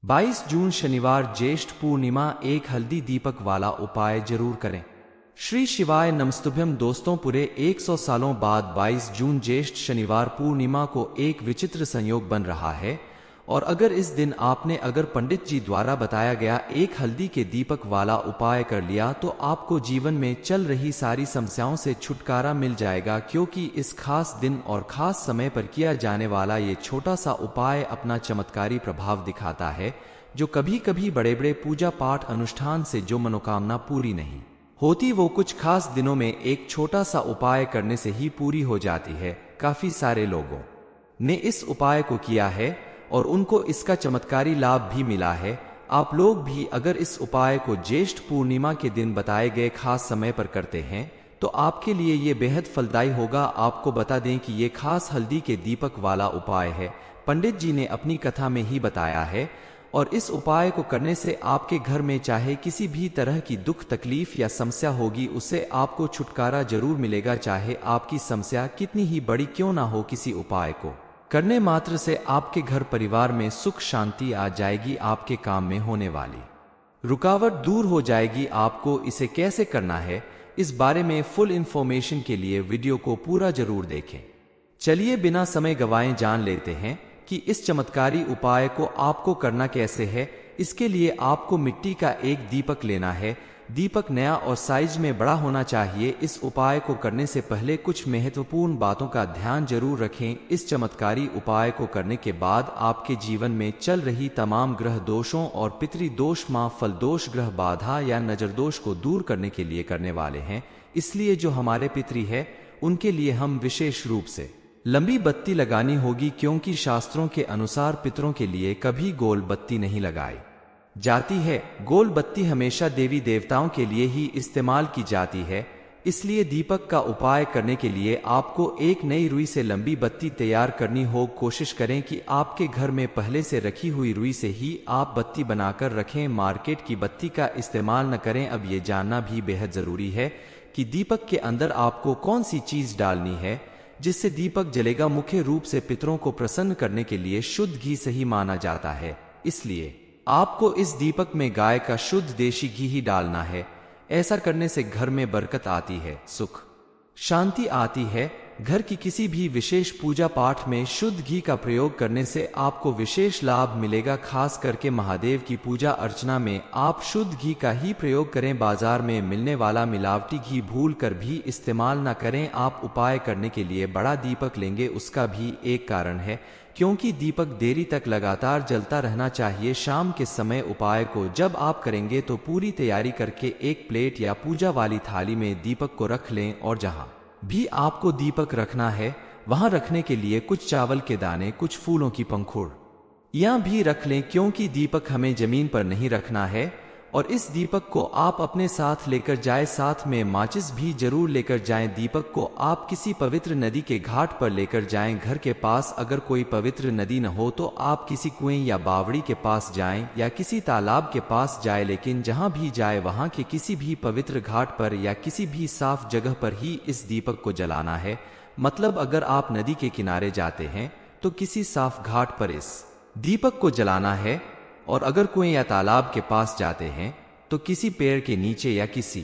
22 जून शनिवार ज्येष्ठ पूर्णिमा। एक हल्दी दीपक वाला उपाय जरूर करें। श्री शिवाय नमस्तुभ्यम। दोस्तों, पूरे 100 सालों बाद 22 जून ज्येष्ठ शनिवार पूर्णिमा को एक विचित्र संयोग बन रहा है। और अगर इस दिन आपने पंडित जी द्वारा बताया गया एक हल्दी के दीपक वाला उपाय कर लिया तो आपको जीवन में चल रही सारी समस्याओं से छुटकारा मिल जाएगा, क्योंकि इस खास दिन और खास समय पर किया जाने वाला ये छोटा सा उपाय अपना चमत्कारी प्रभाव दिखाता है, जो कभी कभी बड़े बड़े पूजा पाठ अनुष्ठान से जो मनोकामना पूरी नहीं होती वो कुछ खास दिनों में एक छोटा सा उपाय करने से ही पूरी हो जाती है। काफी सारे लोगों ने इस उपाय को किया है और उनको इसका चमत्कारी लाभ भी मिला है। आप लोग भी अगर इस उपाय को ज्येष्ठ पूर्णिमा के दिन बताए गए खास समय पर करते हैं तो आपके लिए ये बेहद फलदायी होगा। आपको बता दें कि ये खास हल्दी के दीपक वाला उपाय है, पंडित जी ने अपनी कथा में ही बताया है। और इस उपाय को करने से आपके घर में चाहे किसी भी तरह की दुख तकलीफ या समस्या होगी उससे आपको छुटकारा जरूर मिलेगा। चाहे आपकी समस्या कितनी ही बड़ी क्यों ना हो, किसी उपाय को करने मात्र से आपके घर परिवार में सुख शांति आ जाएगी, आपके काम में होने वाली रुकावट दूर हो जाएगी। आपको इसे कैसे करना है इस बारे में फुल इंफॉर्मेशन के लिए वीडियो को पूरा जरूर देखें। चलिए बिना समय गवाए जान लेते हैं कि इस चमत्कारी उपाय को आपको करना कैसे है। इसके लिए आपको मिट्टी का एक दीपक लेना है। दीपक नया और साइज में बड़ा होना चाहिए। इस उपाय को करने से पहले कुछ महत्वपूर्ण बातों का ध्यान जरूर रखें। इस चमत्कारी उपाय को करने के बाद आपके जीवन में चल रही तमाम ग्रह दोषों और पितृ दोष, मां फल दोष, ग्रह बाधा या नजर दोष को दूर करने के लिए करने वाले हैं। इसलिए जो हमारे पितृ है उनके लिए हम विशेष रूप से लंबी बत्ती लगानी होगी, क्योंकि शास्त्रों के अनुसार पितरों के लिए कभी गोल बत्ती नहीं लगाई जाती है। गोल बत्ती हमेशा देवी देवताओं के लिए ही इस्तेमाल की जाती है। इसलिए दीपक का उपाय करने के लिए आपको एक नई रुई से लंबी बत्ती तैयार करनी हो। कोशिश करें कि आपके घर में पहले से रखी हुई रुई से ही आप बत्ती बनाकर रखें। मार्केट की बत्ती का इस्तेमाल न करें। अब ये जानना भी बेहद जरूरी है कि दीपक के अंदर आपको कौन सी चीज डालनी है जिससे दीपक जलेगा। मुख्य रूप से पितरों को प्रसन्न करने के लिए शुद्ध घी सही माना जाता है, इसलिए आपको इस दीपक में गाय का शुद्ध देशी घी ही डालना है। ऐसा करने से घर में बरकत आती है, सुख शांति आती है। घर की किसी भी विशेष पूजा पाठ में शुद्ध घी का प्रयोग करने से आपको विशेष लाभ मिलेगा। खास करके महादेव की पूजा अर्चना में आप शुद्ध घी का ही प्रयोग करें। बाजार में मिलने वाला मिलावटी घी भूल कर भी इस्तेमाल न करें। आप उपाय करने के लिए बड़ा दीपक लेंगे, उसका भी एक कारण है, क्योंकि दीपक देरी तक लगातार जलता रहना चाहिए। शाम के समय उपाय को जब आप करेंगे तो पूरी तैयारी करके एक प्लेट या पूजा वाली थाली में दीपक को रख लें और जहां भी आपको दीपक रखना है वहां रखने के लिए कुछ चावल के दाने, कुछ फूलों की पंखुड़ियां भी रख लें, क्योंकि दीपक हमें जमीन पर नहीं रखना है। और इस दीपक को आप अपने साथ लेकर जाएं, साथ में माचिस भी जरूर लेकर जाएं। दीपक को आप किसी पवित्र नदी के घाट पर लेकर जाएं। घर के पास अगर कोई पवित्र नदी न हो तो आप किसी कुएं या बावड़ी के पास जाएं या किसी तालाब के पास जाएं, लेकिन जहां भी जाए वहां के किसी भी पवित्र घाट पर या किसी भी साफ जगह पर ही इस दीपक को जलाना है। मतलब अगर आप नदी के किनारे जाते हैं तो किसी साफ घाट पर इस दीपक को जलाना है, और अगर कुएं या तालाब के पास जाते हैं तो किसी पेड़ के नीचे या किसी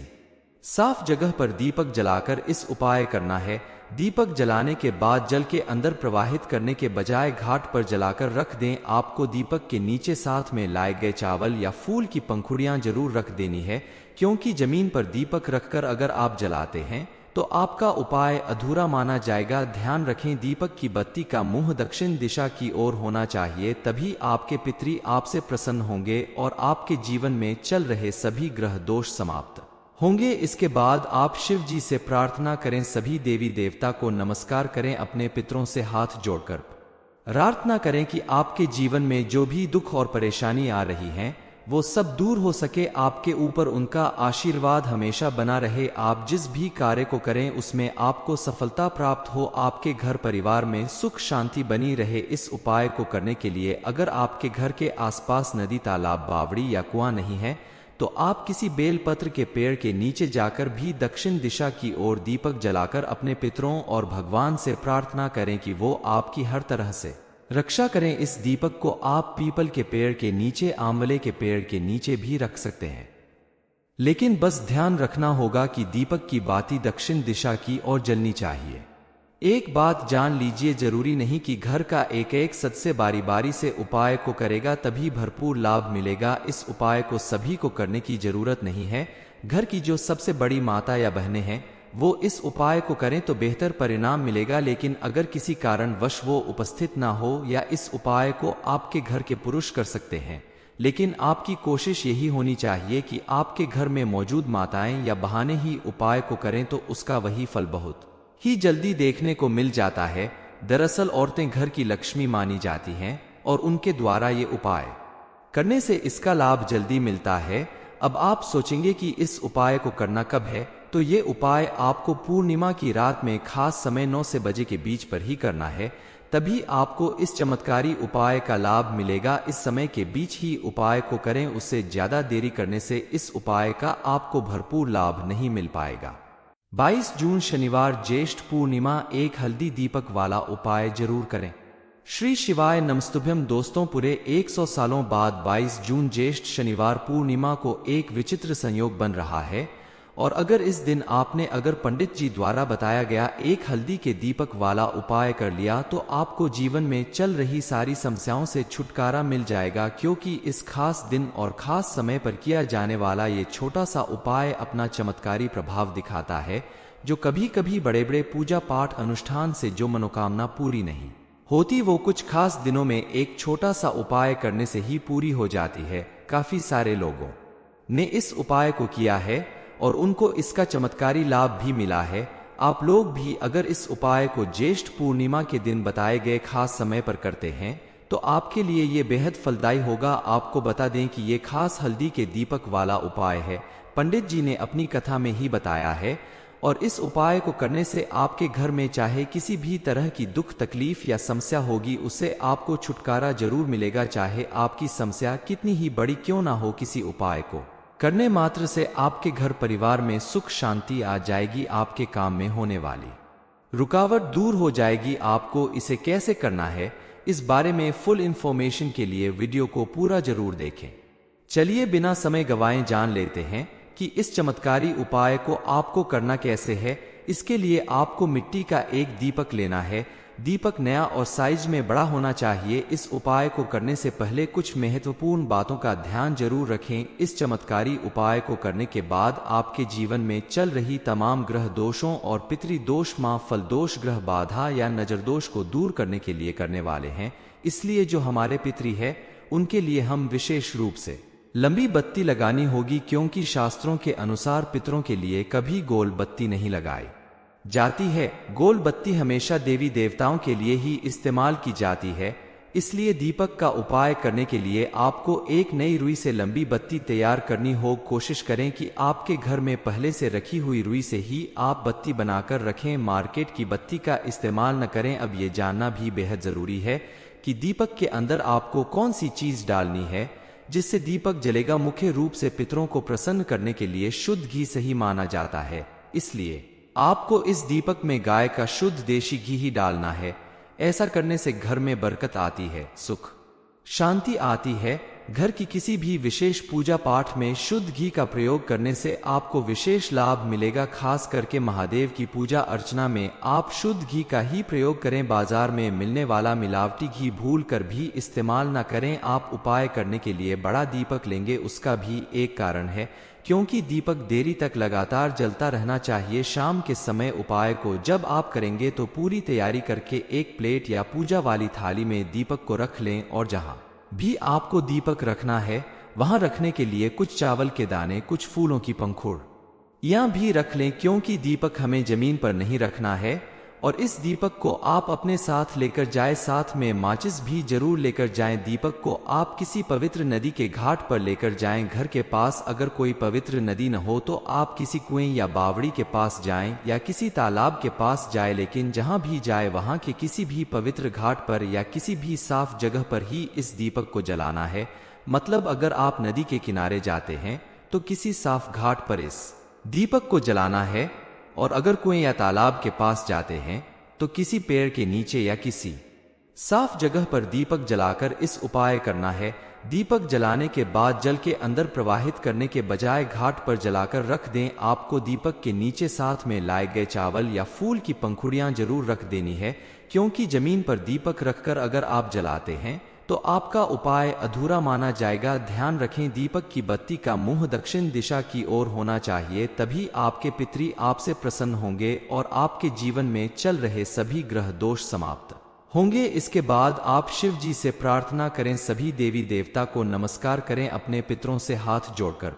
साफ जगह पर दीपक जलाकर इस उपाय करना है। दीपक जलाने के बाद जल के अंदर प्रवाहित करने के बजाय घाट पर जलाकर रख दें। आपको दीपक के नीचे साथ में लाए गए चावल या फूल की पंखुड़ियां जरूर रख देनी है, क्योंकि जमीन पर दीपक रखकर अगर आप जलाते हैं तो आपका उपाय अधूरा माना जाएगा। ध्यान रखें, दीपक की बत्ती का मुंह दक्षिण दिशा की ओर होना चाहिए, तभी आपके पितृ आपसे प्रसन्न होंगे और आपके जीवन में चल रहे सभी ग्रह दोष समाप्त होंगे। इसके बाद आप शिव जी से प्रार्थना करें, सभी देवी देवता को नमस्कार करें, अपने पितरों से हाथ जोड़कर प्रार्थना करें कि आपके जीवन में जो भी दुख और परेशानी आ रही हैं वो सब दूर हो सके। आपके ऊपर उनका आशीर्वाद हमेशा बना रहे। आप जिस भी कार्य को करें उसमें आपको सफलता प्राप्त हो, आपके घर परिवार में सुख शांति बनी रहे। इस उपाय को करने के लिए अगर आपके घर के आसपास नदी, तालाब, बावड़ी या कुआं नहीं है तो आप किसी बेलपत्र के पेड़ के नीचे जाकर भी दक्षिण दिशा की ओर दीपक जलाकर अपने पितरों और भगवान से प्रार्थना करें कि वो आपकी हर तरह से रक्षा करें। इस दीपक को आप पीपल के पेड़ के नीचे, आंवले के पेड़ के नीचे भी रख सकते हैं, लेकिन बस ध्यान रखना होगा कि दीपक की बाती दक्षिण दिशा की ओर जलनी चाहिए। एक बात जान लीजिए, जरूरी नहीं कि घर का एक एक सदस्य बारी बारी से उपाय को करेगा तभी भरपूर लाभ मिलेगा। इस उपाय को सभी को करने की जरूरत नहीं है। घर की जो सबसे बड़ी माता या बहनें हैं वो इस उपाय को करें तो बेहतर परिणाम मिलेगा, लेकिन अगर किसी कारणवश वो उपस्थित ना हो या इस उपाय को आपके घर के पुरुष कर सकते हैं, लेकिन आपकी कोशिश यही होनी चाहिए कि आपके घर में मौजूद माताएं या बहनें ही उपाय को करें तो उसका वही फल बहुत ही जल्दी देखने को मिल जाता है। दरअसल औरतें घर की लक्ष्मी मानी जाती हैं और उनके द्वारा ये उपाय करने से इसका लाभ जल्दी मिलता है। अब आप सोचेंगे कि इस उपाय को करना कब है, तो ये उपाय आपको पूर्णिमा की रात में खास समय 9 से बजे के बीच पर ही करना है, तभी आपको इस चमत्कारी उपाय का लाभ मिलेगा। इस समय के बीच ही उपाय को करें, उससे ज्यादा देरी करने से इस उपाय का आपको भरपूर लाभ नहीं मिल पाएगा। 22 जून शनिवार ज्येष्ठ पूर्णिमा, एक हल्दी दीपक वाला उपाय जरूर करें। श्री शिवाय नमस्तुभ्यम। दोस्तों, पूरे 100 सालों बाद 22 जून ज्येष्ठ शनिवार पूर्णिमा को एक विचित्र संयोग बन रहा है, और अगर इस दिन आपने पंडित जी द्वारा बताया गया एक हल्दी के दीपक वाला उपाय कर लिया तो आपको जीवन में चल रही सारी समस्याओं से छुटकारा मिल जाएगा, क्योंकि इस खास दिन और खास समय पर किया जाने वाला ये छोटा सा उपाय अपना चमत्कारी प्रभाव दिखाता है, जो कभी कभी बड़े बड़े पूजा पाठ अनुष्ठान से जो मनोकामना पूरी नहीं होती वो कुछ खास दिनों में एक छोटा सा उपाय करने से ही पूरी हो जाती है। काफी सारे लोगों ने इस उपाय को किया है और उनको इसका चमत्कारी लाभ भी मिला है। आप लोग भी अगर इस उपाय को ज्येष्ठ पूर्णिमा के दिन बताए गए खास समय पर करते हैं तो आपके लिए ये बेहद फलदायी होगा। आपको बता दें कि ये खास हल्दी के दीपक वाला उपाय है, पंडित जी ने अपनी कथा में ही बताया है, और इस उपाय को करने से आपके घर में चाहे किसी भी तरह की दुख तकलीफ या समस्या होगी उससे आपको छुटकारा जरूर मिलेगा। चाहे आपकी समस्या कितनी ही बड़ी क्यों ना हो, किसी उपाय को करने मात्र से आपके घर परिवार में सुख शांति आ जाएगी, आपके काम में होने वाली रुकावट दूर हो जाएगी। आपको इसे कैसे करना है इस बारे में फुल इंफॉर्मेशन के लिए वीडियो को पूरा जरूर देखें। चलिए बिना समय गवाएं जान लेते हैं कि इस चमत्कारी उपाय को आपको करना कैसे है। इसके लिए आपको मिट्टी का एक दीपक लेना है। दीपक नया और साइज में बड़ा होना चाहिए। इस उपाय को करने से पहले कुछ महत्वपूर्ण बातों का ध्यान जरूर रखें। इस चमत्कारी उपाय को करने के बाद आपके जीवन में चल रही तमाम ग्रह दोषों और पितृ दोष, मां फल दोष, ग्रह बाधा या नजर दोष को दूर करने के लिए करने वाले हैं। इसलिए जो हमारे पितृ है उनके लिए हम विशेष रूप से लंबी बत्ती लगानी होगी, क्योंकि शास्त्रों के अनुसार पितरों के लिए कभी गोल बत्ती नहीं लगाई जाती है। गोल बत्ती हमेशा देवी देवताओं के लिए ही इस्तेमाल की जाती है। इसलिए दीपक का उपाय करने के लिए आपको एक नई रुई से लंबी बत्ती तैयार करनी हो। कोशिश करें कि आपके घर में पहले से रखी हुई रुई से ही आप बत्ती बनाकर रखें, मार्केट की बत्ती का इस्तेमाल न करें। अब ये जानना भी बेहद जरूरी है कि दीपक के अंदर आपको कौन सी चीज डालनी है जिससे दीपक जलेगा। मुख्य रूप से पितरों को प्रसन्न करने के लिए शुद्ध घी सही माना जाता है, इसलिए आपको इस दीपक में गाय का शुद्ध देशी घी ही डालना है। ऐसा करने से घर में बरकत आती है, सुख शांति आती है। घर की किसी भी विशेष पूजा पाठ में शुद्ध घी का प्रयोग करने से आपको विशेष लाभ मिलेगा। खास करके महादेव की पूजा अर्चना में आप शुद्ध घी का ही प्रयोग करें। बाजार में मिलने वाला मिलावटी घी भूल कर भी इस्तेमाल न करें। आप उपाय करने के लिए बड़ा दीपक लेंगे, उसका भी एक कारण है, क्योंकि दीपक देरी तक लगातार जलता रहना चाहिए। शाम के समय उपाय को जब आप करेंगे तो पूरी तैयारी करके एक प्लेट या पूजा वाली थाली में दीपक को रख लें, और जहां भी आपको दीपक रखना है वहां रखने के लिए कुछ चावल के दाने, कुछ फूलों की पंखुड़ियां भी रख लें, क्योंकि दीपक हमें जमीन पर नहीं रखना है। और इस दीपक को आप अपने साथ लेकर जाएं, साथ में माचिस भी जरूर लेकर जाएं। दीपक को आप किसी पवित्र नदी के घाट पर लेकर जाएं। घर के पास अगर कोई पवित्र नदी न हो तो आप किसी कुएं या बावड़ी के पास जाएं या किसी तालाब के पास जाएं, लेकिन जहां भी जाए वहां के किसी भी पवित्र घाट पर या किसी भी साफ जगह पर ही इस दीपक को जलाना है। मतलब अगर आप नदी के किनारे जाते हैं तो किसी साफ घाट पर इस दीपक को जलाना है, और अगर कुएं या तालाब के पास जाते हैं तो किसी पेड़ के नीचे या किसी साफ जगह पर दीपक जलाकर इस उपाय करना है। दीपक जलाने के बाद जल के अंदर प्रवाहित करने के बजाय घाट पर जलाकर रख दें। आपको दीपक के नीचे साथ में लाए गए चावल या फूल की पंखुड़ियां जरूर रख देनी है, क्योंकि जमीन पर दीपक रखकर अगर आप जलाते हैं तो आपका उपाय अधूरा माना जाएगा। ध्यान रखें, दीपक की बत्ती का मुंह दक्षिण दिशा की ओर होना चाहिए, तभी आपके पितृ आपसे प्रसन्न होंगे और आपके जीवन में चल रहे सभी ग्रह दोष समाप्त होंगे। इसके बाद आप शिव जी से प्रार्थना करें, सभी देवी देवता को नमस्कार करें, अपने पितरों से हाथ जोड़कर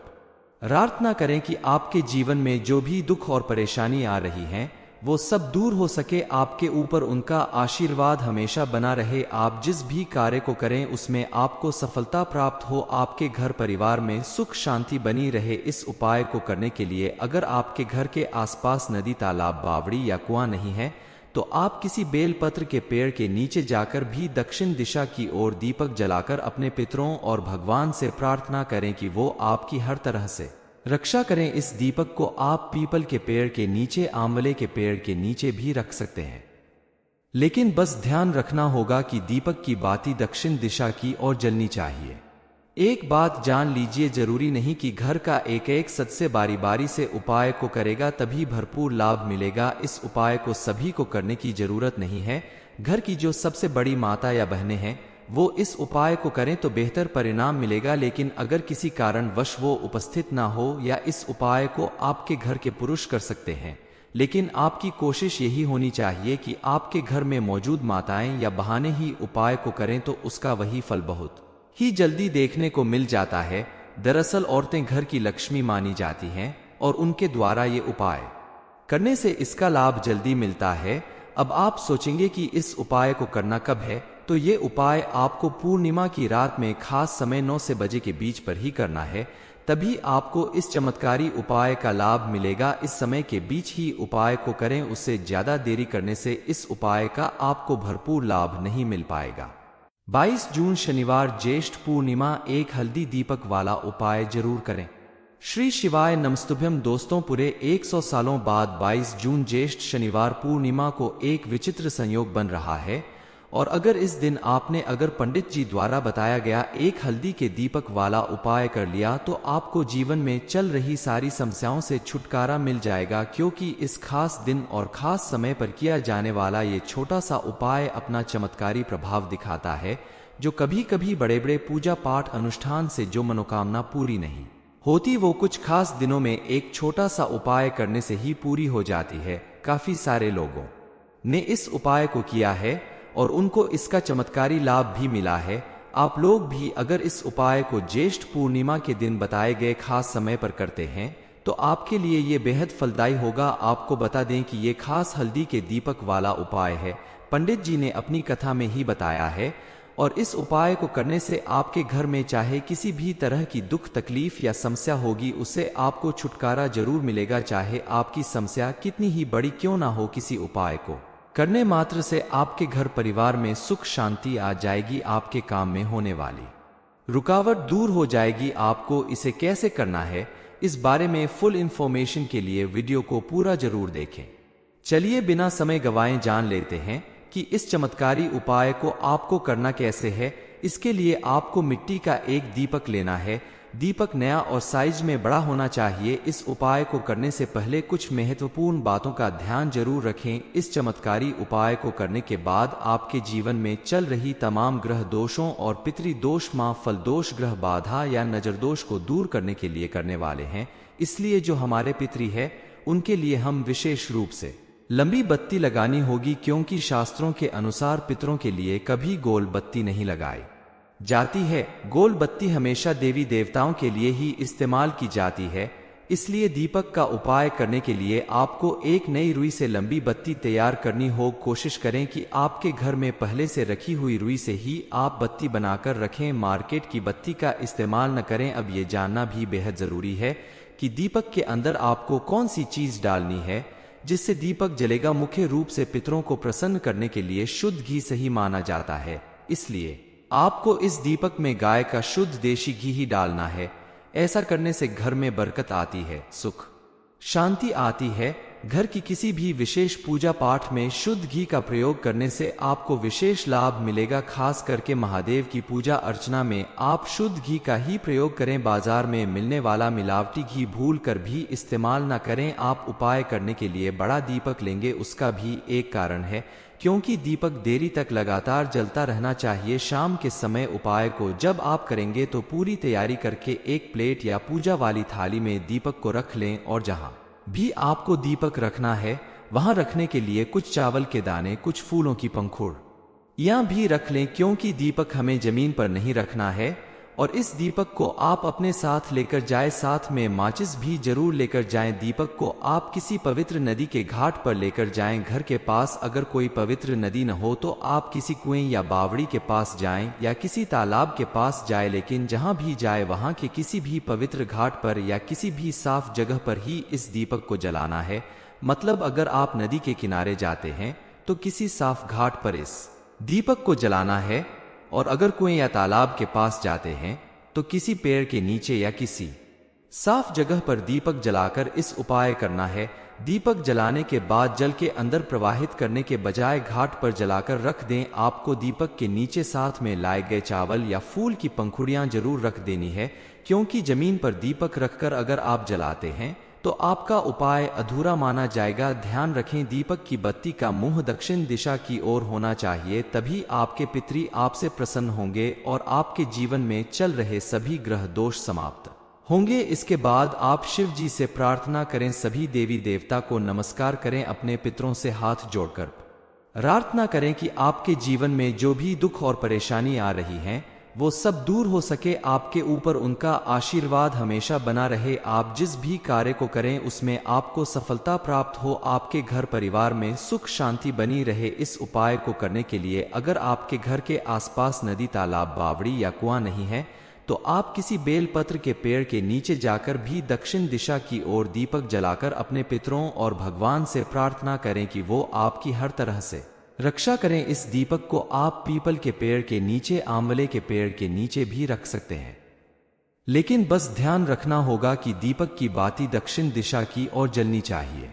प्रार्थना करें कि आपके जीवन में जो भी दुख और परेशानी आ रही हैं वो सब दूर हो सके, आपके ऊपर उनका आशीर्वाद हमेशा बना रहे। आप जिस भी कार्य को करें उसमें आपको सफलता प्राप्त हो, आपके घर परिवार में सुख शांति बनी रहे। इस उपाय को करने के लिए अगर आपके घर के आसपास नदी, तालाब, बावड़ी या कुआं नहीं है तो आप किसी बेलपत्र के पेड़ के नीचे जाकर भी दक्षिण दिशा की ओर दीपक जलाकर अपने पितरों और भगवान से प्रार्थना करें कि वो आपकी हर तरह से रक्षा करें। इस दीपक को आप पीपल के पेड़ के नीचे, आंवले के पेड़ के नीचे भी रख सकते हैं, लेकिन बस ध्यान रखना होगा कि दीपक की बाती दक्षिण दिशा की ओर जलनी चाहिए। एक बात जान लीजिए, जरूरी नहीं कि घर का एक एक सदस्य बारी बारी से उपाय को करेगा तभी भरपूर लाभ मिलेगा। इस उपाय को सभी को करने की जरूरत नहीं है। घर की जो सबसे बड़ी माता या बहनें हैं वो इस उपाय को करें तो बेहतर परिणाम मिलेगा, लेकिन अगर किसी कारणवश वो उपस्थित ना हो या इस उपाय को आपके घर के पुरुष कर सकते हैं, लेकिन आपकी कोशिश यही होनी चाहिए कि आपके घर में मौजूद माताएं या बहनें ही उपाय को करें तो उसका वही फल बहुत ही जल्दी देखने को मिल जाता है। दरअसल औरतें घर की लक्ष्मी मानी जाती हैं और उनके द्वारा ये उपाय करने से इसका लाभ जल्दी मिलता है। अब आप सोचेंगे कि इस उपाय को करना कब है, तो ये उपाय आपको पूर्णिमा की रात में खास समय 9 से बजे के बीच पर ही करना है, तभी आपको इस चमत्कारी उपाय का लाभ मिलेगा। इस समय के बीच ही उपाय को करें, उससे ज्यादा देरी करने से इस उपाय का आपको भरपूर लाभ नहीं मिल पाएगा। 22 जून शनिवार ज्येष्ठ पूर्णिमा, एक हल्दी दीपक वाला उपाय जरूर करें। श्री शिवाय नमस्तुभ्यम। दोस्तों, पूरे 100 सालों बाद 22 जून ज्येष्ठ शनिवार पूर्णिमा को एक विचित्र संयोग बन रहा है, और अगर इस दिन आपने पंडित जी द्वारा बताया गया एक हल्दी के दीपक वाला उपाय कर लिया तो आपको जीवन में चल रही सारी समस्याओं से छुटकारा मिल जाएगा, क्योंकि इस खास दिन और खास समय पर किया जाने वाला ये छोटा सा उपाय अपना चमत्कारी प्रभाव दिखाता है। जो कभी कभी बड़े बड़े पूजा पाठ अनुष्ठान से जो मनोकामना पूरी नहीं होती वो कुछ खास दिनों में एक छोटा सा उपाय करने से ही पूरी हो जाती है। काफी सारे लोगों ने इस उपाय को किया है और उनको इसका चमत्कारी लाभ भी मिला है। आप लोग भी अगर इस उपाय को ज्येष्ठ पूर्णिमा के दिन बताए गए खास समय पर करते हैं तो आपके लिए ये बेहद फलदायी होगा। आपको बता दें कि ये खास हल्दी के दीपक वाला उपाय है, पंडित जी ने अपनी कथा में ही बताया है, और इस उपाय को करने से आपके घर में चाहे किसी भी तरह की दुख, तकलीफ या समस्या होगी उससे आपको छुटकारा जरूर मिलेगा। चाहे आपकी समस्या कितनी ही बड़ी क्यों ना हो, किसी उपाय को करने मात्र से आपके घर परिवार में सुख शांति आ जाएगी, आपके काम में होने वाली रुकावट दूर हो जाएगी। आपको इसे कैसे करना है इस बारे में फुल इंफॉर्मेशन के लिए वीडियो को पूरा जरूर देखें। चलिए बिना समय गवाए जान लेते हैं कि इस चमत्कारी उपाय को आपको करना कैसे है। इसके लिए आपको मिट्टी का एक दीपक लेना है। दीपक नया और साइज में बड़ा होना चाहिए। इस उपाय को करने से पहले कुछ महत्वपूर्ण बातों का ध्यान जरूर रखें। इस चमत्कारी उपाय को करने के बाद आपके जीवन में चल रही तमाम ग्रह दोषों और पितृ दोष, मां फल दोष, ग्रह बाधा या नजर दोष को दूर करने के लिए करने वाले हैं। इसलिए जो हमारे पितृ है उनके लिए हम विशेष रूप से लंबी बत्ती लगानी होगी, क्योंकि शास्त्रों के अनुसार पितरों के लिए कभी गोल बत्ती नहीं लगाई जाती है। गोल बत्ती हमेशा देवी देवताओं के लिए ही इस्तेमाल की जाती है। इसलिए दीपक का उपाय करने के लिए आपको एक नई रुई से लंबी बत्ती तैयार करनी हो। कोशिश करें कि आपके घर में पहले से रखी हुई रुई से ही आप बत्ती बनाकर रखें, मार्केट की बत्ती का इस्तेमाल न करें। अब ये जानना भी बेहद जरूरी है कि दीपक के अंदर आपको कौन सी चीज डालनी है जिससे दीपक जलेगा। मुख्य रूप से पितरों को प्रसन्न करने के लिए शुद्ध घी सही माना जाता है, इसलिए आपको इस दीपक में गाय का शुद्ध देशी घी ही डालना है। ऐसा करने से घर में बरकत आती है, सुख शांति आती है। घर की किसी भी विशेष पूजा पाठ में शुद्ध घी का प्रयोग करने से आपको विशेष लाभ मिलेगा। खास करके महादेव की पूजा अर्चना में आप शुद्ध घी का ही प्रयोग करें। बाजार में मिलने वाला मिलावटी घी भूल कर भी इस्तेमाल न करें। आप उपाय करने के लिए बड़ा दीपक लेंगे, उसका भी एक कारण है, क्योंकि दीपक देरी तक लगातार जलता रहना चाहिए। शाम के समय उपाय को जब आप करेंगे तो पूरी तैयारी करके एक प्लेट या पूजा वाली थाली में दीपक को रख लें और जहां भी आपको दीपक रखना है वहां रखने के लिए कुछ चावल के दाने, कुछ फूलों की पंखुड़ियां भी रख लें, क्योंकि दीपक हमें जमीन पर नहीं रखना है। और इस दीपक को आप अपने साथ लेकर जाएं, साथ में माचिस भी जरूर लेकर जाएं। दीपक को आप किसी पवित्र नदी के घाट पर लेकर जाएं। घर के पास अगर कोई पवित्र नदी न हो तो आप किसी कुएं या बावड़ी के पास जाएं या किसी तालाब के पास जाएं, लेकिन जहां भी जाए वहां के किसी भी पवित्र घाट पर या किसी भी साफ जगह पर ही इस दीपक को जलाना है। मतलब अगर आप नदी के किनारे जाते हैं तो किसी साफ घाट पर इस दीपक को जलाना है, और अगर कुएं या तालाब के पास जाते हैं तो किसी पेड़ के नीचे या किसी साफ जगह पर दीपक जलाकर इस उपाय करना है। दीपक जलाने के बाद जल के अंदर प्रवाहित करने के बजाय घाट पर जलाकर रख दें। आपको दीपक के नीचे साथ में लाए गए चावल या फूल की पंखुड़ियां जरूर रख देनी है, क्योंकि जमीन पर दीपक रखकर अगर आप जलाते हैं तो आपका उपाय अधूरा माना जाएगा। ध्यान रखें, दीपक की बत्ती का मुंह दक्षिण दिशा की ओर होना चाहिए, तभी आपके पितृ आपसे प्रसन्न होंगे और आपके जीवन में चल रहे सभी ग्रह दोष समाप्त होंगे। इसके बाद आप शिव जी से प्रार्थना करें, सभी देवी देवता को नमस्कार करें, अपने पितरों से हाथ जोड़कर प्रार्थना करें कि आपके जीवन में जो भी दुख और परेशानी आ रही हैं वो सब दूर हो सके। आपके ऊपर उनका आशीर्वाद हमेशा बना रहे। आप जिस भी कार्य को करें उसमें आपको सफलता प्राप्त हो, आपके घर परिवार में सुख शांति बनी रहे। इस उपाय को करने के लिए अगर आपके घर के आसपास नदी, तालाब, बावड़ी या कुआं नहीं है तो आप किसी बेलपत्र के पेड़ के नीचे जाकर भी दक्षिण दिशा की ओर दीपक जलाकर अपने पितरों और भगवान से प्रार्थना करें कि वो आपकी हर तरह से रक्षा करें। इस दीपक को आप पीपल के पेड़ के नीचे, आंवले के पेड़ के नीचे भी रख सकते हैं, लेकिन बस ध्यान रखना होगा कि दीपक की बाती दक्षिण दिशा की ओर जलनी चाहिए।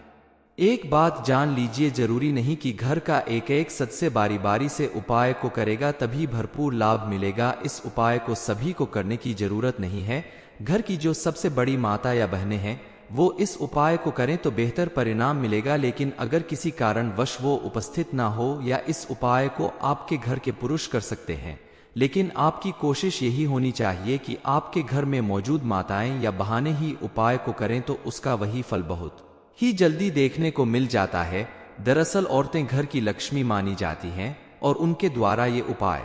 एक बात जान लीजिए, जरूरी नहीं कि घर का एक एक सदस्य बारी बारी से उपाय को करेगा तभी भरपूर लाभ मिलेगा। इस उपाय को सभी को करने की जरूरत नहीं है। घर की जो सबसे बड़ी माता या बहनें हैं वो इस उपाय को करें तो बेहतर परिणाम मिलेगा, लेकिन अगर किसी कारणवश वो उपस्थित ना हो या इस उपाय को आपके घर के पुरुष कर सकते हैं, लेकिन आपकी कोशिश यही होनी चाहिए कि आपके घर में मौजूद माताएं या बहनें ही उपाय को करें तो उसका वही फल बहुत ही जल्दी देखने को मिल जाता है। दरअसल औरतें घर की लक्ष्मी मानी जाती हैं और उनके द्वारा ये उपाय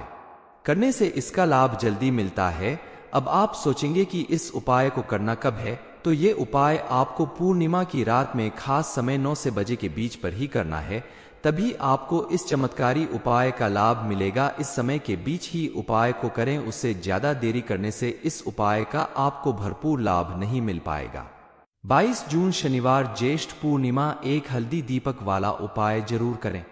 करने से इसका लाभ जल्दी मिलता है। अब आप सोचेंगे कि इस उपाय को करना कब है, तो ये उपाय आपको पूर्णिमा की रात में खास समय 9 से बजे के बीच पर ही करना है, तभी आपको इस चमत्कारी उपाय का लाभ मिलेगा। इस समय के बीच ही उपाय को करें, उससे ज्यादा देरी करने से इस उपाय का आपको भरपूर लाभ नहीं मिल पाएगा। 22 जून शनिवार ज्येष्ठ पूर्णिमा, एक हल्दी दीपक वाला उपाय जरूर करें।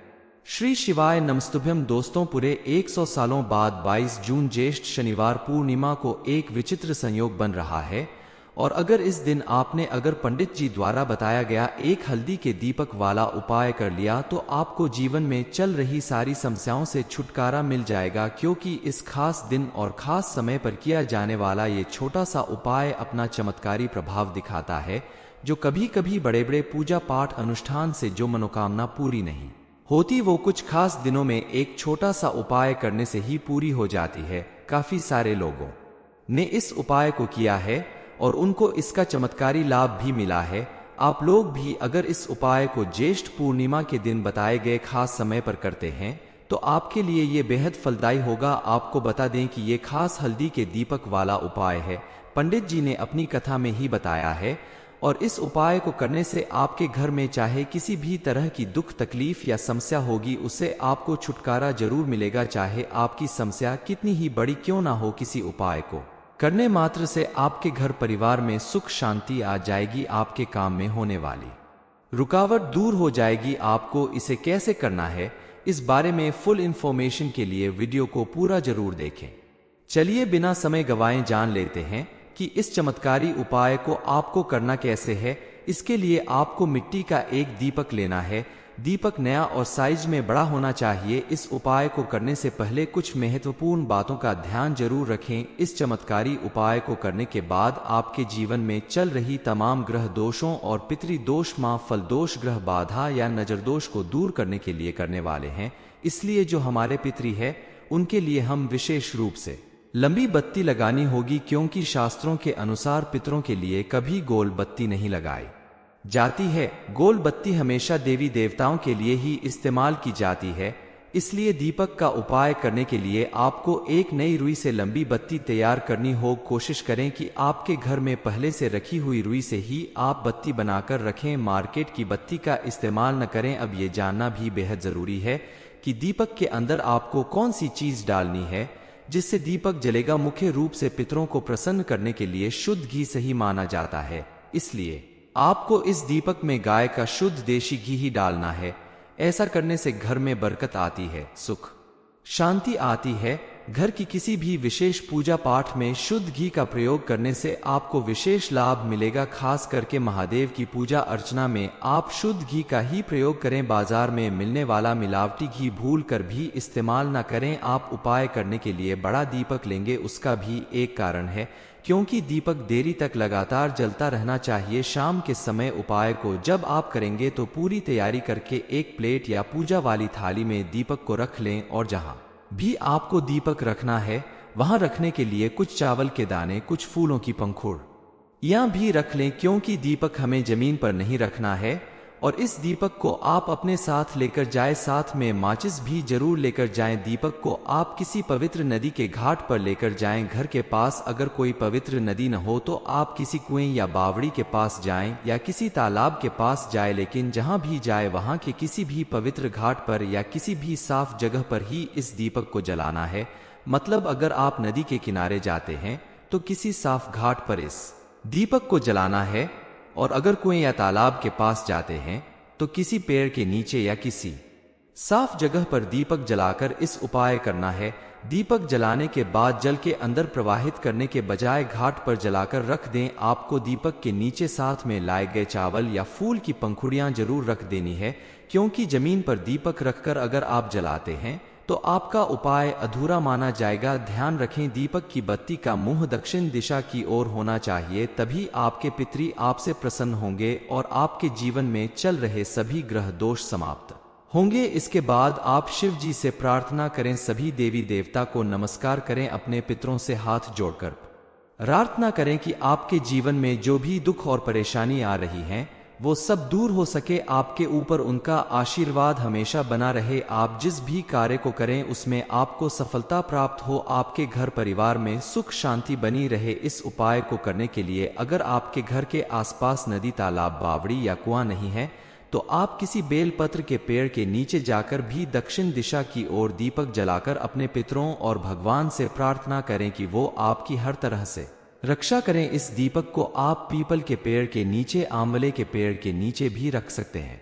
श्री शिवाय नमस्तुभ्यम। दोस्तों, पूरे 100 सालों बाद 22 जून ज्येष्ठ शनिवार पूर्णिमा को एक विचित्र संयोग बन रहा है, और अगर इस दिन आपने पंडित जी द्वारा बताया गया एक हल्दी के दीपक वाला उपाय कर लिया तो आपको जीवन में चल रही सारी समस्याओं से छुटकारा मिल जाएगा, क्योंकि इस खास दिन और खास समय पर किया जाने वाला ये छोटा सा उपाय अपना चमत्कारी प्रभाव दिखाता है, जो कभी कभी बड़े बड़े पूजा पाठ अनुष्ठान से जो मनोकामना पूरी नहीं होती वो कुछ खास दिनों में एक छोटा सा उपाय करने से ही पूरी हो जाती है। काफी सारे लोगों ने इस उपाय को किया है और उनको इसका चमत्कारी लाभ भी मिला है। आप लोग भी अगर इस उपाय को ज्येष्ठ पूर्णिमा के दिन बताए गए खास समय पर करते हैं तो आपके लिए ये बेहद फलदायी होगा। आपको बता दें कि ये खास हल्दी के दीपक वाला उपाय है, पंडित जी ने अपनी कथा में ही बताया है, और इस उपाय को करने से आपके घर में चाहे किसी भी तरह की दुख तकलीफ या समस्या होगी उससे आपको छुटकारा जरूर मिलेगा। चाहे आपकी समस्या कितनी ही बड़ी क्यों ना हो, किसी उपाय को करने मात्र से आपके घर परिवार में सुख शांति आ जाएगी, आपके काम में होने वाली रुकावट दूर हो जाएगी। आपको इसे कैसे करना है इस बारे में फुल इंफॉर्मेशन के लिए वीडियो को पूरा जरूर देखें। चलिए बिना समय गवाए जान लेते हैं कि इस चमत्कारी उपाय को आपको करना कैसे है। इसके लिए आपको मिट्टी का एक दीपक लेना है। दीपक नया और साइज में बड़ा होना चाहिए। इस उपाय को करने से पहले कुछ महत्वपूर्ण बातों का ध्यान जरूर रखें। इस चमत्कारी उपाय को करने के बाद आपके जीवन में चल रही तमाम ग्रह दोषों और पितृ दोष, मां फल दोष, ग्रह बाधा या नजर दोष को दूर करने के लिए करने वाले हैं। इसलिए जो हमारे पितृ है उनके लिए हम विशेष रूप से लंबी बत्ती लगानी होगी, क्योंकि शास्त्रों के अनुसार पितरों के लिए कभी गोल बत्ती नहीं लगाई जाती है। गोल बत्ती हमेशा देवी देवताओं के लिए ही इस्तेमाल की जाती है। इसलिए दीपक का उपाय करने के लिए आपको एक नई रुई से लंबी बत्ती तैयार करनी हो। कोशिश करें कि आपके घर में पहले से रखी हुई रुई से ही आप बत्ती बनाकर रखें। मार्केट की बत्ती का इस्तेमाल न करें। अब ये जानना भी बेहद जरूरी है कि दीपक के अंदर आपको कौन सी चीज डालनी है जिससे दीपक जलेगा। मुख्य रूप से पितरों को प्रसन्न करने के लिए शुद्ध घी सही माना जाता है। इसलिए आपको इस दीपक में गाय का शुद्ध देशी घी ही डालना है। ऐसा करने से घर में बरकत आती है, सुख शांति आती है। घर की किसी भी विशेष पूजा पाठ में शुद्ध घी का प्रयोग करने से आपको विशेष लाभ मिलेगा। खास करके महादेव की पूजा अर्चना में आप शुद्ध घी का ही प्रयोग करें। बाजार में मिलने वाला मिलावटी घी भूल कर भी इस्तेमाल न करें। आप उपाय करने के लिए बड़ा दीपक लेंगे, उसका भी एक कारण है, क्योंकि दीपक देरी तक लगातार जलता रहना चाहिए। शाम के समय उपाय को जब आप करेंगे तो पूरी तैयारी करके एक प्लेट या पूजा वाली थाली में दीपक को रख लें, और जहां भी आपको दीपक रखना है वहां रखने के लिए कुछ चावल के दाने, कुछ फूलों की पंखुड़ियां भी रख लें, क्योंकि दीपक हमें जमीन पर नहीं रखना है। और इस दीपक को आप अपने साथ लेकर जाएं। साथ में माचिस भी जरूर लेकर जाएं। दीपक को आप किसी पवित्र नदी के घाट पर लेकर जाएं। घर के पास अगर कोई पवित्र नदी न हो तो आप किसी कुएं या बावड़ी के पास जाएं या किसी तालाब के पास जाएं। लेकिन जहां भी जाए वहां के किसी भी पवित्र घाट पर या किसी भी साफ जगह पर ही इस दीपक को जलाना है। मतलब अगर आप नदी के किनारे जाते हैं तो किसी साफ घाट पर इस दीपक को जलाना है, और अगर कुएं या तालाब के पास जाते हैं तो किसी पेड़ के नीचे या किसी साफ जगह पर दीपक जलाकर इस उपाय करना है। दीपक जलाने के बाद जल के अंदर प्रवाहित करने के बजाय घाट पर जलाकर रख दें। आपको दीपक के नीचे साथ में लाए गए चावल या फूल की पंखुड़ियां जरूर रख देनी है, क्योंकि जमीन पर दीपक रखकर अगर आप जलाते हैं तो आपका उपाय अधूरा माना जाएगा। ध्यान रखें, दीपक की बत्ती का मुंह दक्षिण दिशा की ओर होना चाहिए, तभी आपके पितृ आपसे प्रसन्न होंगे और आपके जीवन में चल रहे सभी ग्रह दोष समाप्त होंगे। इसके बाद आप शिव जी से प्रार्थना करें। सभी देवी देवता को नमस्कार करें। अपने पितरों से हाथ जोड़कर प्रार्थना करें कि आपके जीवन में जो भी दुख और परेशानी आ रही हैं वो सब दूर हो सके। आपके ऊपर उनका आशीर्वाद हमेशा बना रहे। आप जिस भी कार्य को करें उसमें आपको सफलता प्राप्त हो। आपके घर परिवार में सुख शांति बनी रहे। इस उपाय को करने के लिए अगर आपके घर के आसपास नदी, तालाब, बावड़ी या कुआं नहीं है तो आप किसी बेलपत्र के पेड़ के नीचे जाकर भी दक्षिण दिशा की ओर दीपक जलाकर अपने पितरों और भगवान से प्रार्थना करें कि वो आपकी हर तरह से रक्षा करें। इस दीपक को आप पीपल के पेड़ के नीचे, आंवले के पेड़ के नीचे भी रख सकते हैं,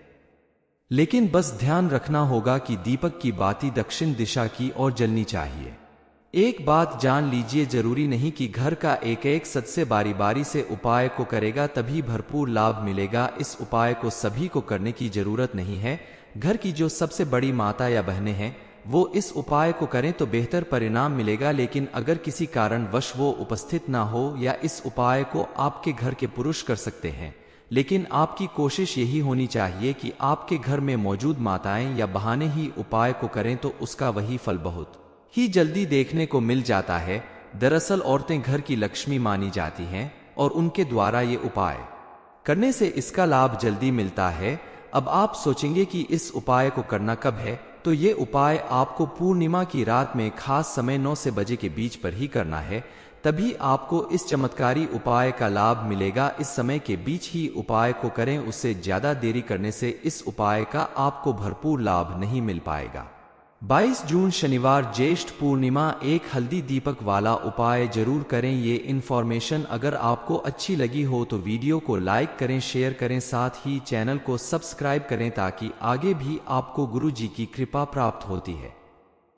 लेकिन बस ध्यान रखना होगा कि दीपक की बाती दक्षिण दिशा की ओर जलनी चाहिए। एक बात जान लीजिए, जरूरी नहीं कि घर का एक एक सदस्य बारी बारी से उपाय को करेगा तभी भरपूर लाभ मिलेगा। इस उपाय को सभी को करने की जरूरत नहीं है। घर की जो सबसे बड़ी माता या बहनें हैं वो इस उपाय को करें तो बेहतर परिणाम मिलेगा। लेकिन अगर किसी कारणवश वो उपस्थित ना हो या इस उपाय को आपके घर के पुरुष कर सकते हैं, लेकिन आपकी कोशिश यही होनी चाहिए कि आपके घर में मौजूद माताएं या बहनें ही उपाय को करें तो उसका वही फल बहुत ही जल्दी देखने को मिल जाता है। दरअसल औरतें घर की लक्ष्मी मानी जाती हैं और उनके द्वारा ये उपाय करने से इसका लाभ जल्दी मिलता है। अब आप सोचेंगे कि इस उपाय को करना कब है, तो ये उपाय आपको पूर्णिमा की रात में खास समय 9 से बजे के बीच पर ही करना है, तभी आपको इस चमत्कारी उपाय का लाभ मिलेगा। इस समय के बीच ही उपाय को करें, उससे ज्यादा देरी करने से इस उपाय का आपको भरपूर लाभ नहीं मिल पाएगा। 22 जून शनिवार ज्येष्ठ पूर्णिमा, एक हल्दी दीपक वाला उपाय जरूर करें। ये इन्फॉर्मेशन अगर आपको अच्छी लगी हो तो वीडियो को लाइक करें, शेयर करें, साथ ही चैनल को सब्सक्राइब करें ताकि आगे भी आपको गुरु जी की कृपा प्राप्त होती है।